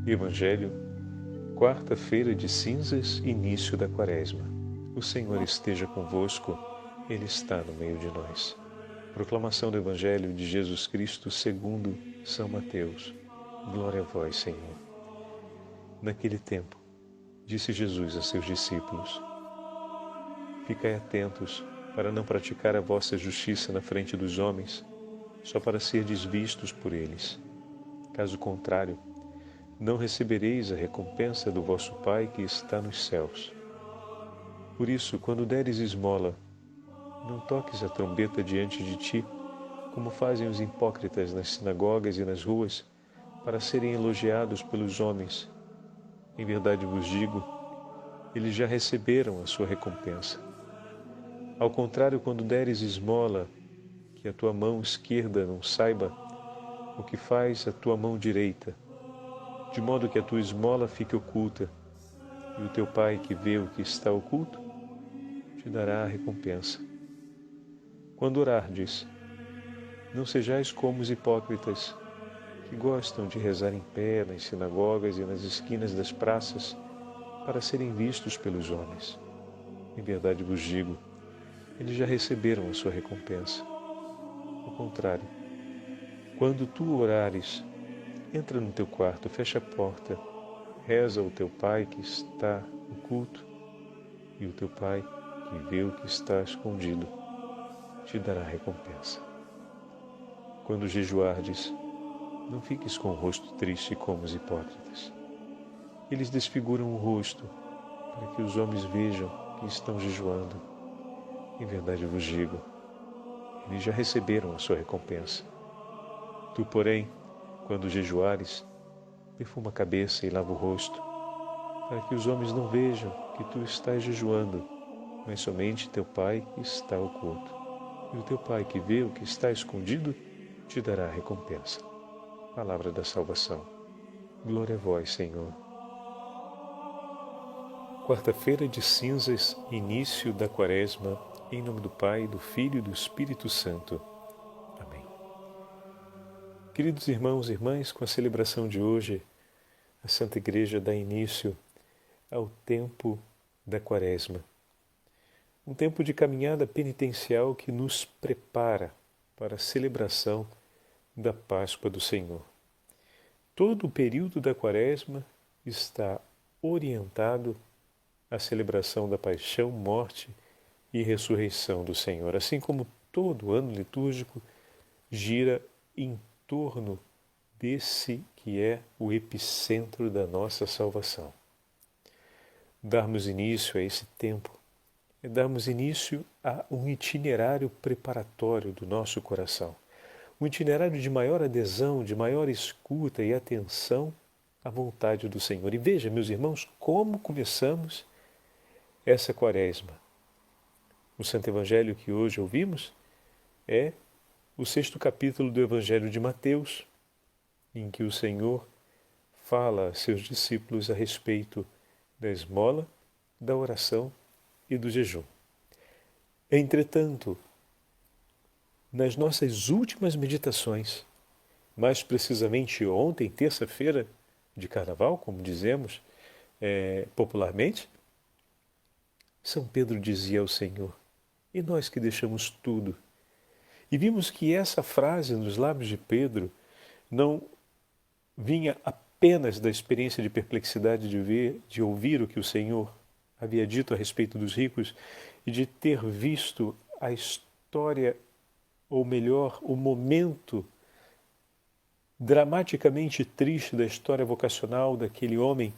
Evangelho, quarta-feira de cinzas, início da Quaresma. O Senhor esteja convosco, Ele está no meio de nós. Proclamação do Evangelho de Jesus Cristo segundo São Mateus. Glória a vós, Senhor. Naquele tempo, disse Jesus a seus discípulos: Ficai atentos para não praticar a vossa justiça na frente dos homens, só para serdes vistos por eles. Caso contrário, não recebereis a recompensa do vosso Pai que está nos céus. Por isso, quando deres esmola, não toques a trombeta diante de ti, como fazem os hipócritas nas sinagogas e nas ruas, para serem elogiados pelos homens. Em verdade vos digo, eles já receberam a sua recompensa. Ao contrário, quando deres esmola, que a tua mão esquerda não saiba o que faz a tua mão direita, de modo que a tua esmola fique oculta, e o teu Pai que vê o que está oculto, te dará a recompensa. Quando orardes, não sejais como os hipócritas, que gostam de rezar em pé nas sinagogas e nas esquinas das praças, para serem vistos pelos homens. Em verdade vos digo, eles já receberam a sua recompensa. Ao contrário, quando tu orares, entra no teu quarto, fecha a porta, reza ao teu Pai que está oculto, e o teu Pai que vê o que está escondido te dará recompensa. Quando jejuardes, não fiques com o rosto triste como os hipócritas. Eles desfiguram o rosto para que os homens vejam que estão jejuando. Em verdade vos digo, eles já receberam a sua recompensa. Tu, porém, quando jejuares, perfuma a cabeça e lava o rosto, para que os homens não vejam que tu estás jejuando, mas somente teu Pai que está oculto. E o teu Pai que vê o que está escondido, te dará a recompensa. Palavra da salvação. Glória a vós, Senhor. Quarta-feira de cinzas, início da Quaresma, em nome do Pai, do Filho e do Espírito Santo. Amém. Queridos irmãos e irmãs, com a celebração de hoje, a Santa Igreja dá início ao tempo da Quaresma. Um tempo de caminhada penitencial que nos prepara para a celebração da Páscoa do Senhor. Todo o período da Quaresma está orientado à celebração da paixão, morte e ressurreição do Senhor, assim como todo ano litúrgico gira em torno desse que é o epicentro da nossa salvação. Darmos início a esse tempo é darmos início a um itinerário preparatório do nosso coração, um itinerário de maior adesão, de maior escuta e atenção à vontade do Senhor. E veja, meus irmãos, como começamos essa Quaresma. O Santo Evangelho que hoje ouvimos é o 6º capítulo do Evangelho de Mateus, em que o Senhor fala a seus discípulos a respeito da esmola, da oração e do jejum. Entretanto, nas nossas últimas meditações, mais precisamente ontem, terça-feira de Carnaval, como dizemos popularmente, São Pedro dizia ao Senhor: e nós que deixamos tudo? E vimos que essa frase nos lábios de Pedro não vinha apenas da experiência de perplexidade de ouvir o que o Senhor havia dito a respeito dos ricos e de ter visto a história, ou melhor, o momento dramaticamente triste da história vocacional daquele homem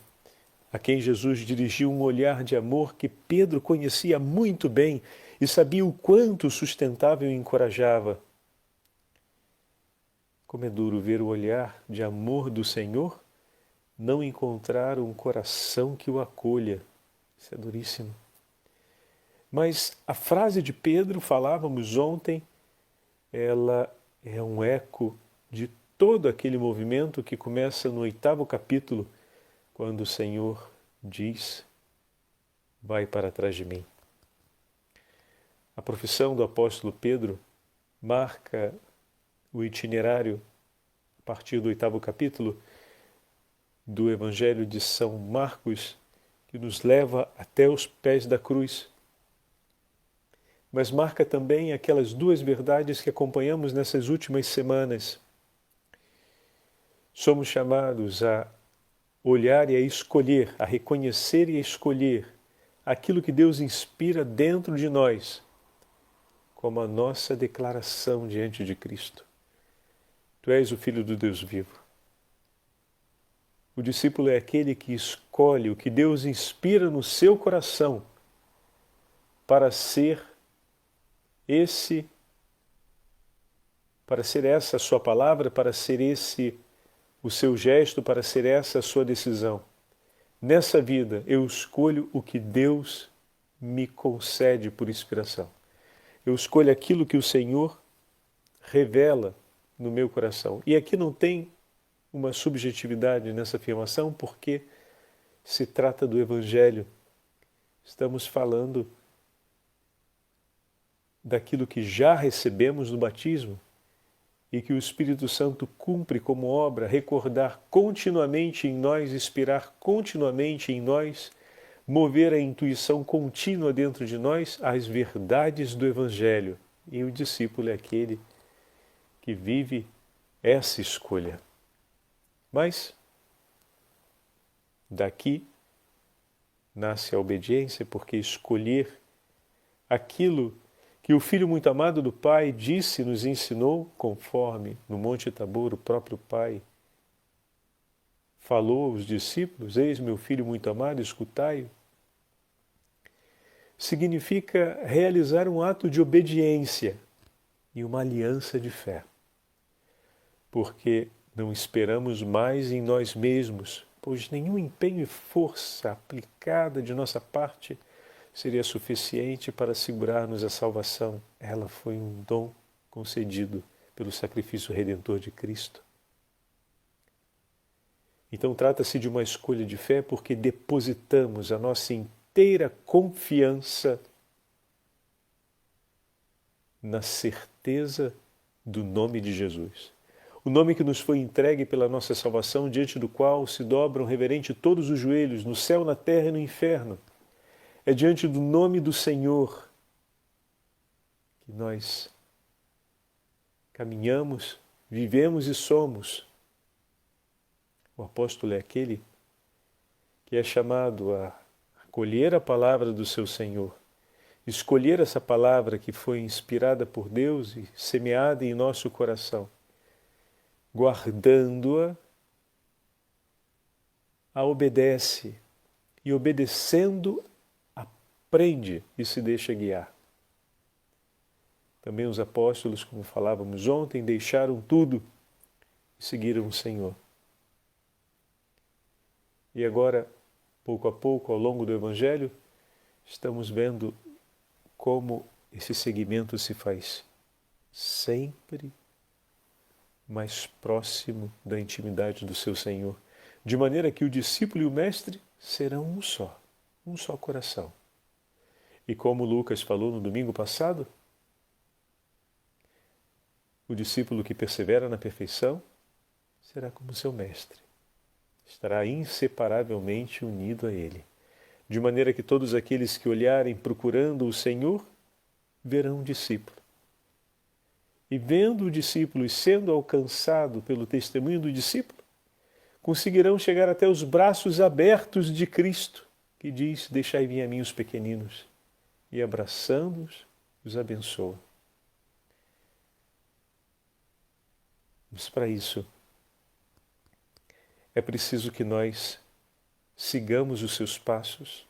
a quem Jesus dirigiu um olhar de amor que Pedro conhecia muito bem e sabia o quanto sustentava e o encorajava. Como é duro ver o olhar de amor do Senhor, não encontrar um coração que o acolha. Isso é duríssimo. Mas a frase de Pedro, falávamos ontem, ela é um eco de todo aquele movimento que começa no 8º capítulo, quando o Senhor diz: vai para trás de mim. A profissão do apóstolo Pedro marca o itinerário, a partir do 8º capítulo, do Evangelho de São Marcos, que nos leva até os pés da cruz, mas marca também aquelas duas verdades que acompanhamos nessas últimas semanas. Somos chamados a olhar e a escolher, a reconhecer e a escolher aquilo que Deus inspira dentro de nós, como a nossa declaração diante de Cristo. Tu és o Filho do Deus vivo. O discípulo é aquele que escolhe o que Deus inspira no seu coração para ser essa a sua palavra, para ser esse o seu gesto, para ser essa a sua decisão. Nessa vida eu escolho o que Deus me concede por inspiração. Eu escolho aquilo que o Senhor revela no meu coração. E aqui não tem uma subjetividade nessa afirmação, porque se trata do Evangelho. Estamos falando daquilo que já recebemos no batismo e que o Espírito Santo cumpre como obra, recordar continuamente em nós, inspirar continuamente em nós, mover a intuição contínua dentro de nós as verdades do Evangelho. E o discípulo é aquele que vive essa escolha. Mas daqui nasce a obediência, porque escolher aquilo que o Filho muito amado do Pai disse, nos ensinou, conforme no Monte Tabor o próprio Pai falou aos discípulos: eis meu Filho muito amado, escutai-o. Significa realizar um ato de obediência e uma aliança de fé. Porque não esperamos mais em nós mesmos, pois nenhum empenho e força aplicada de nossa parte seria suficiente para assegurar-nos a salvação. Ela foi um dom concedido pelo sacrifício redentor de Cristo. Então trata-se de uma escolha de fé, porque depositamos a nossa inteira confiança na certeza do nome de Jesus. O nome que nos foi entregue pela nossa salvação, diante do qual se dobram reverente todos os joelhos, no céu, na terra e no inferno. É diante do nome do Senhor que nós caminhamos, vivemos e somos. O apóstolo é aquele que é chamado a acolher a palavra do seu Senhor, escolher essa palavra que foi inspirada por Deus e semeada em nosso coração, guardando-a, a obedece, e obedecendo aprende e se deixa guiar. Também os apóstolos, como falávamos ontem, deixaram tudo e seguiram o Senhor. E agora, pouco a pouco, ao longo do Evangelho, estamos vendo como esse seguimento se faz sempre mais próximo da intimidade do seu Senhor, de maneira que o discípulo e o mestre serão um só coração. E como Lucas falou no domingo passado, o discípulo que persevera na perfeição será como seu mestre. Estará inseparavelmente unido a ele, de maneira que todos aqueles que olharem procurando o Senhor verão o discípulo. E vendo o discípulo e sendo alcançado pelo testemunho do discípulo, conseguirão chegar até os braços abertos de Cristo, que diz: deixai vir a mim os pequeninos, e abraçando-os, os abençoa. Mas para isso, é preciso que nós sigamos os seus passos,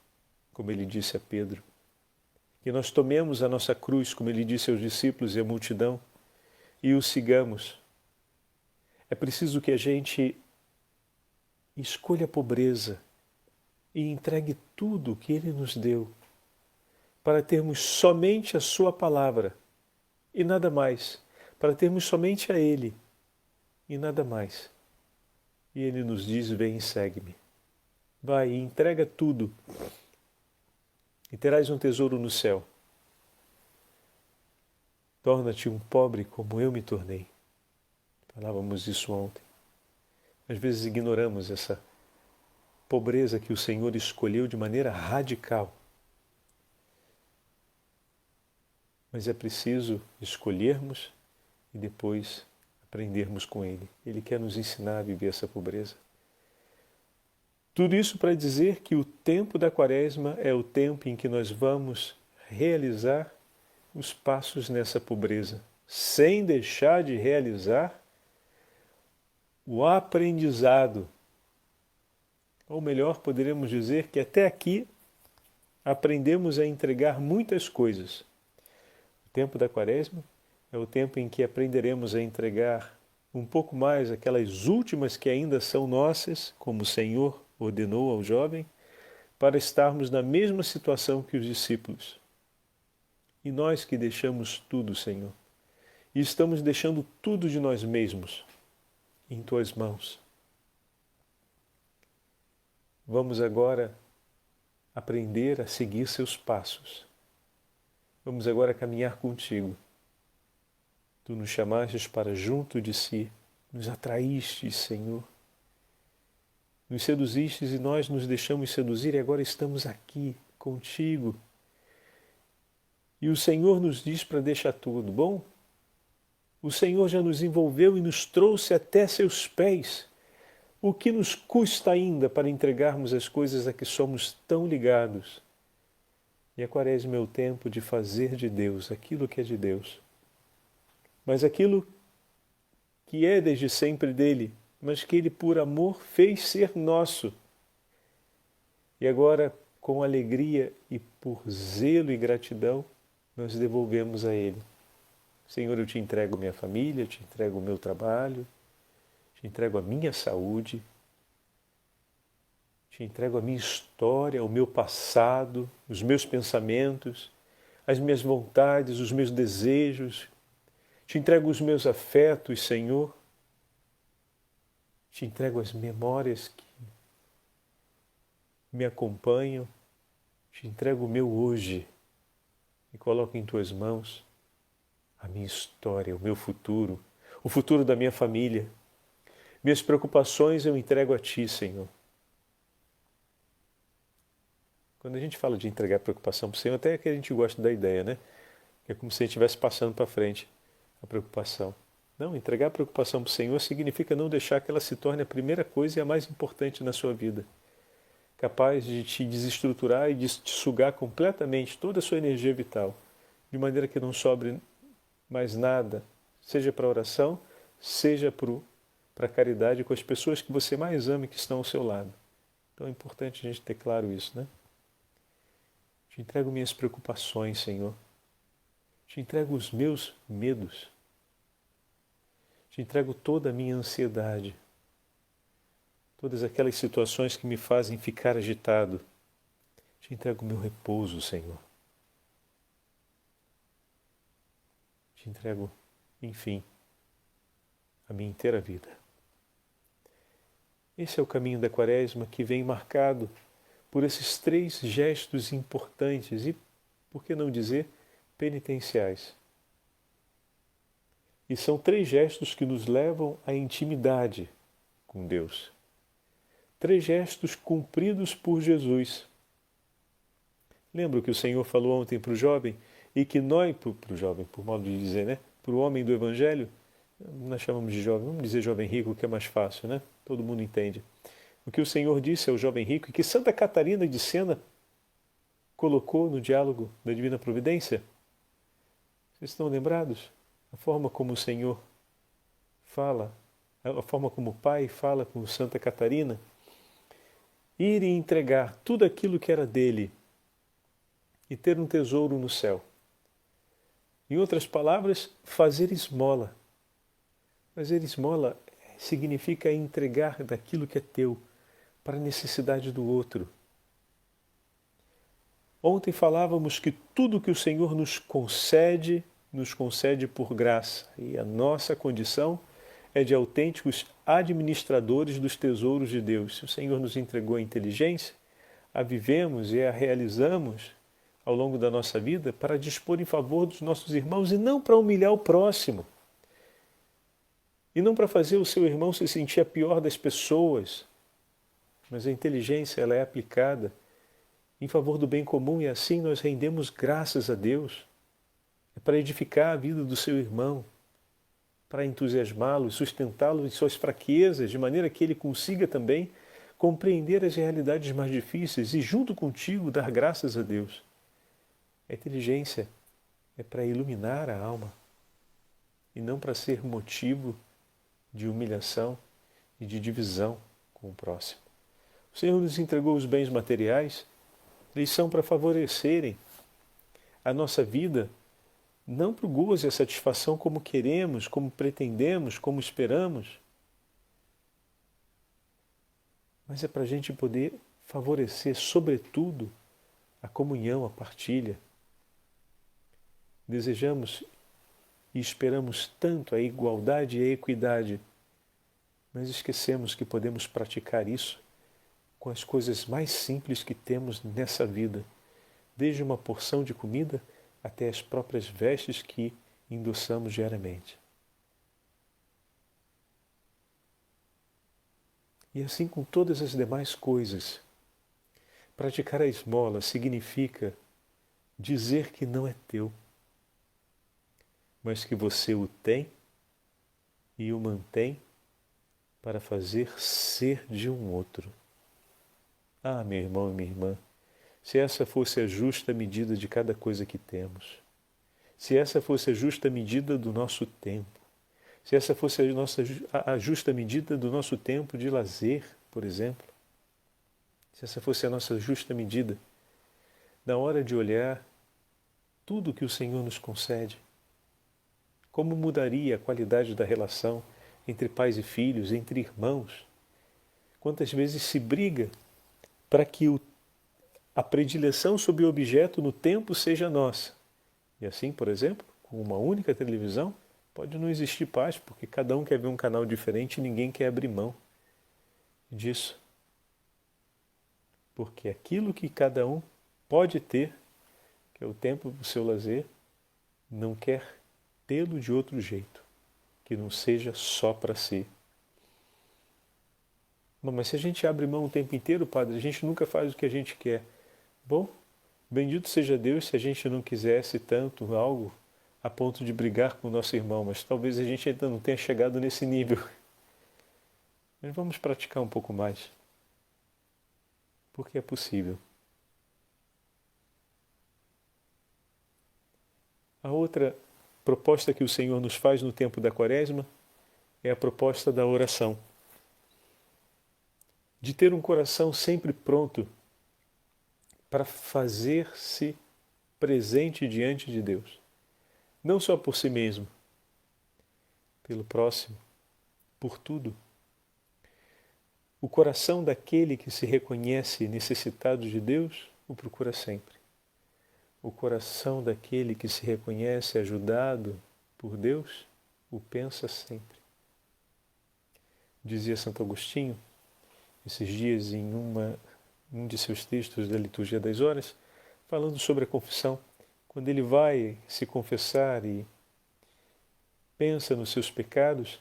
como ele disse a Pedro, que nós tomemos a nossa cruz, como ele disse aos discípulos e à multidão, e o sigamos. É preciso que a gente escolha a pobreza e entregue tudo o que ele nos deu, para termos somente a sua palavra e nada mais, para termos somente a ele e nada mais. E ele nos diz: vem e segue-me. Vai e entrega tudo, e terás um tesouro no céu. Torna-te um pobre como eu me tornei. Falávamos isso ontem. Às vezes ignoramos essa pobreza que o Senhor escolheu de maneira radical. Mas é preciso escolhermos e depois aprendermos com Ele. Ele quer nos ensinar a viver essa pobreza. Tudo isso para dizer que o tempo da Quaresma é o tempo em que nós vamos realizar os passos nessa pobreza, sem deixar de realizar o aprendizado. Ou melhor, poderíamos dizer que até aqui aprendemos a entregar muitas coisas. O tempo da Quaresma é o tempo em que aprenderemos a entregar um pouco mais aquelas últimas que ainda são nossas, como o Senhor ordenou ao jovem, para estarmos na mesma situação que os discípulos. E nós que deixamos tudo, Senhor, e estamos deixando tudo de nós mesmos em Tuas mãos. Vamos agora aprender a seguir Seus passos. Vamos agora caminhar contigo. Tu nos chamastes para junto de si, nos atraístes, Senhor. Nos seduzistes e nós nos deixamos seduzir e agora estamos aqui contigo. E o Senhor nos diz para deixar tudo, bom? O Senhor já nos envolveu e nos trouxe até seus pés. O que nos custa ainda para entregarmos as coisas a que somos tão ligados? E a Quaresma é o tempo de fazer de Deus aquilo que é de Deus. Mas aquilo que é desde sempre dele, mas que ele por amor fez ser nosso. E agora, com alegria e por zelo e gratidão, nós devolvemos a ele. Senhor, eu te entrego minha família, te entrego o meu trabalho, te entrego a minha saúde, te entrego a minha história, o meu passado, os meus pensamentos, as minhas vontades, os meus desejos. Te entrego os meus afetos, Senhor. Te entrego as memórias que me acompanham. Te entrego o meu hoje e coloco em Tuas mãos a minha história, o meu futuro, o futuro da minha família. Minhas preocupações eu entrego a Ti, Senhor. Quando a gente fala de entregar preocupação para o Senhor, até que a gente gosta da ideia, né? É como se a gente estivesse passando para frente a preocupação. Não, entregar a preocupação para o Senhor significa não deixar que ela se torne a primeira coisa e a mais importante na sua vida. Capaz de te desestruturar e de te sugar completamente toda a sua energia vital, de maneira que não sobre mais nada, seja para oração, seja para a caridade com as pessoas que você mais ama e que estão ao seu lado. Então é importante a gente ter claro isso, né? Te entrego minhas preocupações, Senhor. Te entrego os meus medos. Te entrego toda a minha ansiedade. Todas aquelas situações que me fazem ficar agitado. Te entrego o meu repouso, Senhor. Te entrego, enfim, a minha inteira vida. Esse é o caminho da Quaresma que vem marcado por esses 3 gestos importantes e, por que não dizer, penitenciais. E são 3 gestos que nos levam à intimidade com Deus. 3 gestos cumpridos por Jesus. Lembra o que o Senhor falou ontem para o jovem? E que nós, para o jovem, por modo de dizer, né? Para o homem do Evangelho, nós chamamos de jovem, vamos dizer jovem rico, que é mais fácil, né? Todo mundo entende. O que o Senhor disse ao jovem rico e que Santa Catarina de Sena colocou no diálogo da Divina Providência. Vocês estão lembrados? A forma como o Senhor fala, a forma como o Pai fala com Santa Catarina, ir e entregar tudo aquilo que era dele e ter um tesouro no céu. Em outras palavras, fazer esmola. Fazer esmola significa entregar daquilo que é teu para a necessidade do outro. Ontem falávamos que tudo que o Senhor nos concede por graça. E a nossa condição é de autênticos administradores dos tesouros de Deus. Se o Senhor nos entregou a inteligência, a vivemos e a realizamos ao longo da nossa vida para dispor em favor dos nossos irmãos e não para humilhar o próximo. E não para fazer o seu irmão se sentir a pior das pessoas. mas a inteligência ela é aplicada em favor do bem comum e assim nós rendemos graças a Deus. É para edificar a vida do seu irmão, para entusiasmá-lo, sustentá-lo em suas fraquezas, de maneira que ele consiga também compreender as realidades mais difíceis e, junto contigo, dar graças a Deus. A inteligência é para iluminar a alma e não para ser motivo de humilhação e de divisão com o próximo. O Senhor nos entregou os bens materiais, eles são para favorecerem a nossa vida, não para o gozo e a satisfação como queremos, como pretendemos, como esperamos, mas é para a gente poder favorecer, sobretudo, a comunhão, a partilha. Desejamos e esperamos tanto a igualdade e a equidade, mas esquecemos que podemos praticar isso com as coisas mais simples que temos nessa vida, desde uma porção de comida até as próprias vestes que endossamos diariamente. E assim com todas as demais coisas. Praticar a esmola significa dizer que não é teu, mas que você o tem e o mantém para fazer ser de um outro. Ah, meu irmão e minha irmã, se essa fosse a justa medida de cada coisa que temos, se essa fosse a justa medida do nosso tempo, se essa fosse a justa medida do nosso tempo de lazer, por exemplo, se essa fosse a nossa justa medida na hora de olhar tudo que o Senhor nos concede, como mudaria a qualidade da relação entre pais e filhos, entre irmãos? Quantas vezes se briga para que a predileção sobre o objeto no tempo seja nossa. E assim, por exemplo, com uma única televisão, pode não existir paz, porque cada um quer ver um canal diferente e ninguém quer abrir mão disso. Porque aquilo que cada um pode ter, que é o tempo do seu lazer, não quer tê-lo de outro jeito, que não seja só para si. Mas se a gente abre mão o tempo inteiro, padre, a gente nunca faz o que a gente quer. Bom, bendito seja Deus se a gente não quisesse tanto algo a ponto de brigar com o nosso irmão, mas talvez a gente ainda não tenha chegado nesse nível. Mas vamos praticar um pouco mais, porque é possível. A outra proposta que o Senhor nos faz no tempo da Quaresma é a proposta da oração. De ter um coração sempre pronto para fazer-se presente diante de Deus. Não só por si mesmo, pelo próximo, por tudo. O coração daquele que se reconhece necessitado de Deus o procura sempre. O coração daquele que se reconhece ajudado por Deus o pensa sempre. Dizia Santo Agostinho, esses dias em um de seus textos da Liturgia das Horas, falando sobre a confissão, quando ele vai se confessar e pensa nos seus pecados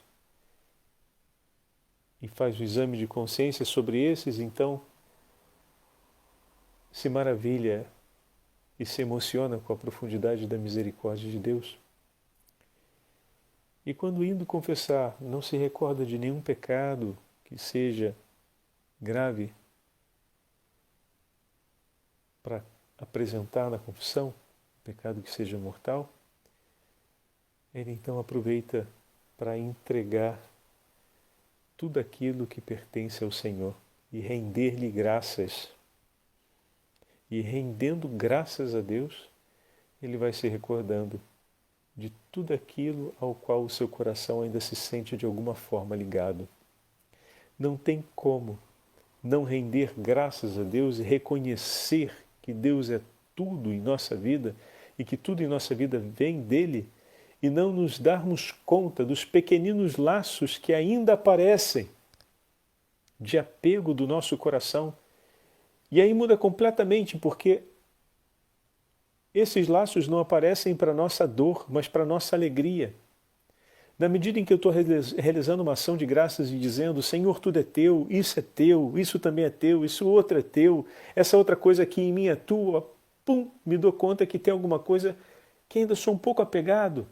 e faz um exame de consciência sobre esses, então se maravilha e se emociona com a profundidade da misericórdia de Deus. E quando indo confessar, não se recorda de nenhum pecado que seja grave para apresentar na confissão, pecado que seja mortal, ele então aproveita para entregar tudo aquilo que pertence ao Senhor e render-lhe graças. E rendendo graças a Deus, ele vai se recordando de tudo aquilo ao qual o seu coração ainda se sente de alguma forma ligado. Não tem como não render graças a Deus e reconhecer que Deus é tudo em nossa vida e que tudo em nossa vida vem dele e não nos darmos conta dos pequeninos laços que ainda aparecem de apego do nosso coração. E aí muda completamente, porque esses laços não aparecem para nossa dor, mas para nossa alegria. Na medida em que eu estou realizando uma ação de graças e dizendo, Senhor, tudo é teu, isso também é teu, isso outro é teu, essa outra coisa aqui em mim é tua, pum, me dou conta que tem alguma coisa que ainda sou um pouco apegado.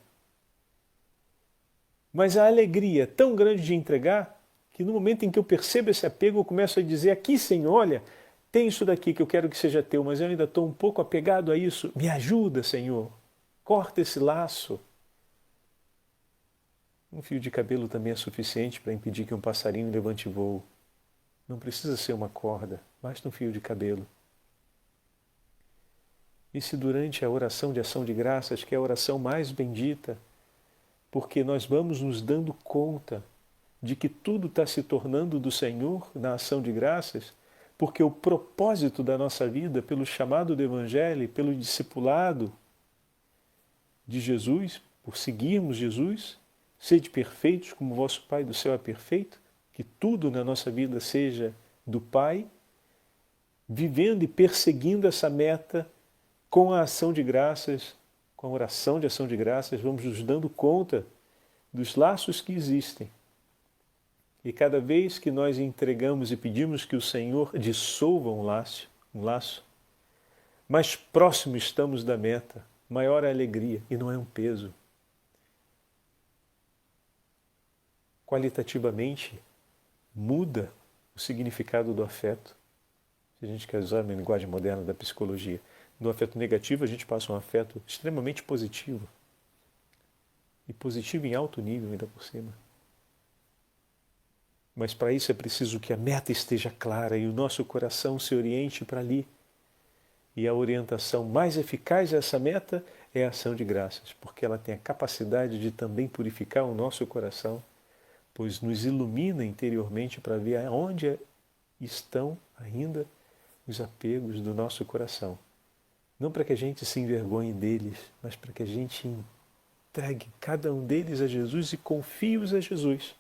Mas a alegria é tão grande de entregar que no momento em que eu percebo esse apego, eu começo a dizer, aqui, Senhor, olha, tem isso daqui que eu quero que seja teu, mas eu ainda estou um pouco apegado a isso. Me ajuda, Senhor. Corta esse laço. Um fio de cabelo também é suficiente para impedir que um passarinho levante voo. Não precisa ser uma corda, basta um fio de cabelo. E se durante a oração de ação de graças, que é a oração mais bendita, porque nós vamos nos dando conta de que tudo está se tornando do Senhor na ação de graças, porque o propósito da nossa vida, pelo chamado do Evangelho, pelo discipulado de Jesus, por seguirmos Jesus, sede perfeitos como vosso Pai do céu é perfeito, que tudo na nossa vida seja do Pai, vivendo e perseguindo essa meta com a ação de graças, com a oração de ação de graças, vamos nos dando conta dos laços que existem. E cada vez que nós entregamos e pedimos que o Senhor dissolva um laço, mais próximo estamos da meta, maior a alegria, e não é um peso. Qualitativamente, muda o significado do afeto. Se a gente quer usar a linguagem moderna da psicologia, do afeto negativo a gente passa um afeto extremamente positivo. E positivo em alto nível ainda por cima. Mas para isso é preciso que a meta esteja clara e o nosso coração se oriente para ali. E a orientação mais eficaz a essa meta é a ação de graças, porque ela tem a capacidade de também purificar o nosso coração, pois nos ilumina interiormente para ver aonde estão ainda os apegos do nosso coração. Não para que a gente se envergonhe deles, mas para que a gente entregue cada um deles a Jesus e confie-os a Jesus.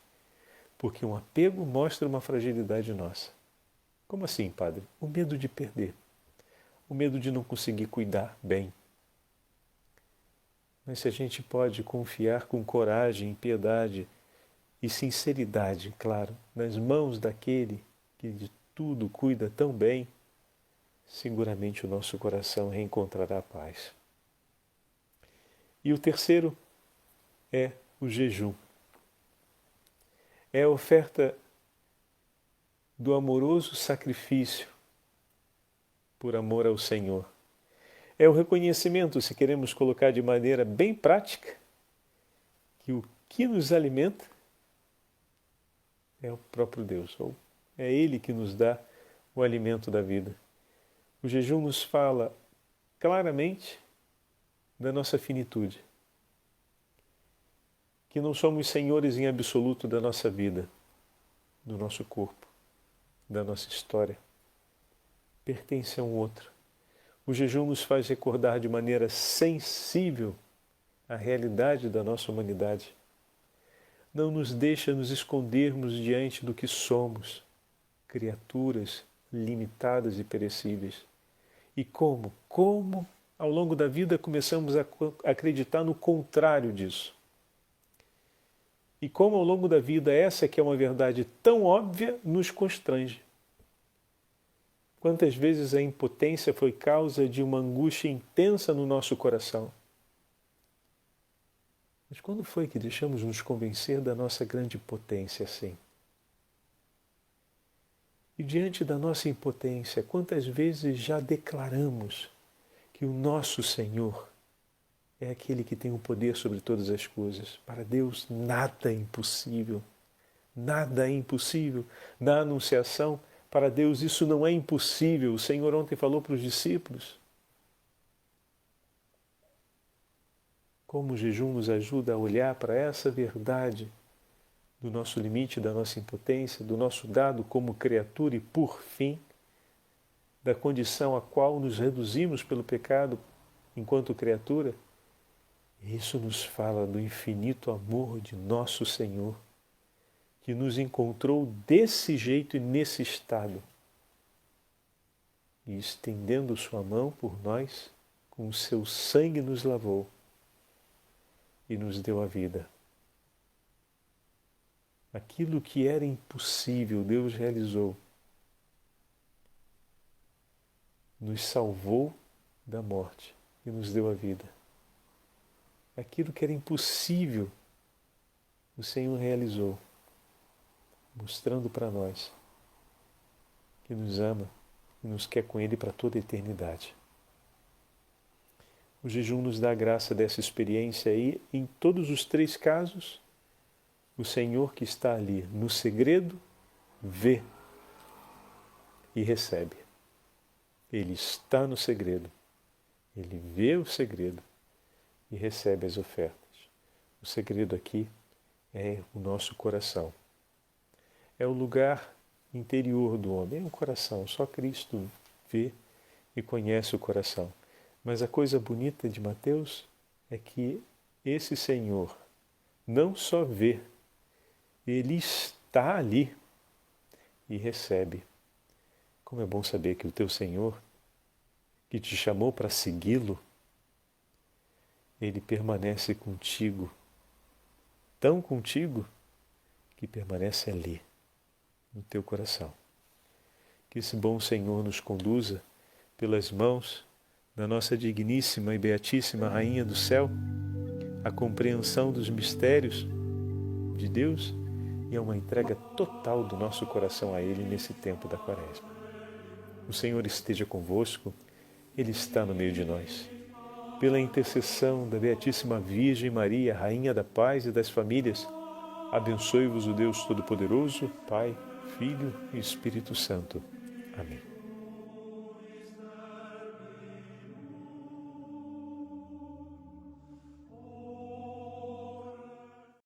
Porque um apego mostra uma fragilidade nossa. Como assim, Padre? O medo de perder. O medo de não conseguir cuidar bem. Mas se a gente pode confiar com coragem, piedade e sinceridade, claro, nas mãos daquele que de tudo cuida tão bem, seguramente o nosso coração reencontrará a paz. E o terceiro é o jejum. É a oferta do amoroso sacrifício por amor ao Senhor. É o reconhecimento, se queremos colocar de maneira bem prática, que o que nos alimenta é o próprio Deus, ou é Ele que nos dá o alimento da vida. O jejum nos fala claramente da nossa finitude, que não somos senhores em absoluto da nossa vida, do nosso corpo, da nossa história. Pertence a um outro. O jejum nos faz recordar de maneira sensível a realidade da nossa humanidade. Não nos deixa nos escondermos diante do que somos, criaturas limitadas e perecíveis. E como ao longo da vida começamos a acreditar no contrário disso. E como ao longo da vida essa que é uma verdade tão óbvia nos constrange. Quantas vezes a impotência foi causa de uma angústia intensa no nosso coração? Mas quando foi que deixamos nos convencer da nossa grande potência assim? E diante da nossa impotência, quantas vezes já declaramos que o nosso Senhor é aquele que tem o poder sobre todas as coisas. Para Deus nada é impossível. Nada é impossível. Na Anunciação, para Deus isso não é impossível. O Senhor ontem falou para os discípulos. Como o jejum nos ajuda a olhar para essa verdade do nosso limite, da nossa impotência, do nosso dado como criatura e, por fim, da condição a qual nos reduzimos pelo pecado enquanto criatura. Isso nos fala do infinito amor de nosso Senhor, que nos encontrou desse jeito e nesse estado, e estendendo sua mão por nós, com o seu sangue nos lavou e nos deu a vida. Aquilo que era impossível, Deus realizou. Nos salvou da morte e nos deu a vida. Aquilo que era impossível, o Senhor realizou, mostrando para nós que nos ama e nos quer com Ele para toda a eternidade. O jejum nos dá a graça dessa experiência e, em todos os 3 casos, o Senhor que está ali no segredo vê e recebe. Ele está no segredo, Ele vê o segredo e recebe as ofertas. O segredo aqui é o nosso coração. É o lugar interior do homem, é o coração. Só Cristo vê e conhece o coração. Mas a coisa bonita de Mateus é que esse Senhor não só vê, Ele está ali e recebe. Como é bom saber que o teu Senhor, que te chamou para segui-lo, Ele permanece contigo, tão contigo, que permanece ali, no teu coração. Que esse bom Senhor nos conduza pelas mãos da nossa digníssima e beatíssima Rainha do Céu, à compreensão dos mistérios de Deus e a uma entrega total do nosso coração a Ele nesse tempo da Quaresma. O Senhor esteja convosco, Ele está no meio de nós. Pela intercessão da Beatíssima Virgem Maria, Rainha da Paz e das Famílias, abençoe-vos o Deus Todo-Poderoso, Pai, Filho e Espírito Santo. Amém.